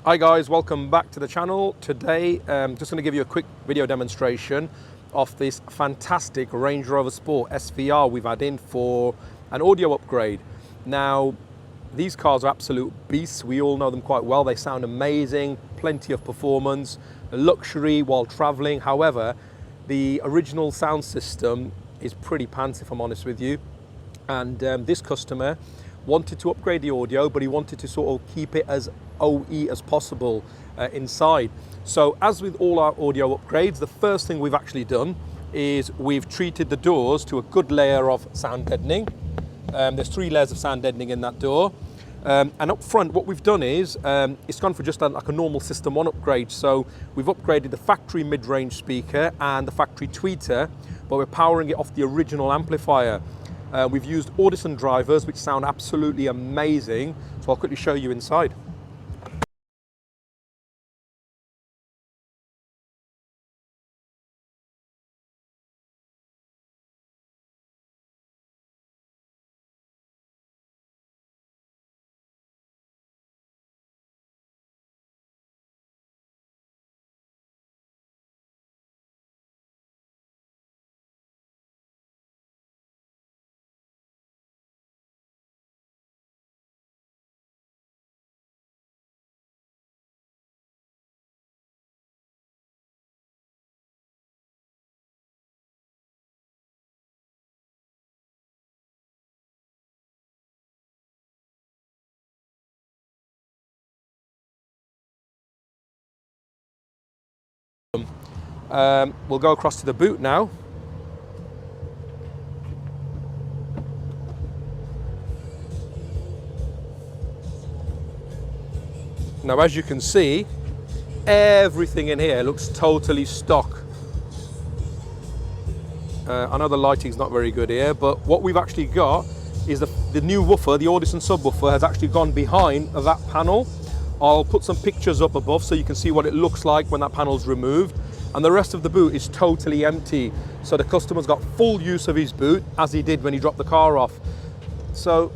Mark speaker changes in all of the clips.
Speaker 1: Hi guys, welcome back to the channel. Today, just going to give you a quick video demonstration of this fantastic Range Rover Sport SVR we've had in for an audio upgrade. Now, these cars are absolute beasts. We all know them quite well. They sound amazing, plenty of performance, luxury while traveling. However, the original sound system is pretty pants, if I'm honest with you. And this customer wanted to upgrade the audio, but he wanted to sort of keep it as OE as possible inside. So as with all our audio upgrades, the first thing we've actually done is we've treated the doors to a good layer of sound deadening. There's 3 layers of sound deadening in that door. And up front, what we've done is, it's gone for just like a normal System 1 upgrade. So we've upgraded the factory mid-range speaker and the factory tweeter, but we're powering it off the original amplifier. We've used Audison drivers, which sound absolutely amazing. So I'll quickly show you inside. We'll go across to the boot now. Now, as you can see, everything in here looks totally stock. I know the lighting's not very good here, but what we've actually got is the new woofer, the Audison subwoofer, has actually gone behind that panel. I'll put some pictures up above so you can see what it looks like when that panel's removed. And the rest of the boot is totally empty. So the customer's got full use of his boot, as he did when he dropped the car off. So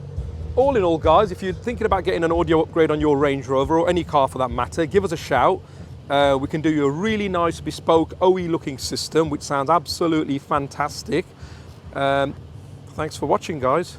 Speaker 1: all in all, guys, if you're thinking about getting an audio upgrade on your Range Rover, or any car for that matter, give us a shout. We can do you a really nice bespoke OE looking system, which sounds absolutely fantastic. Thanks for watching, guys.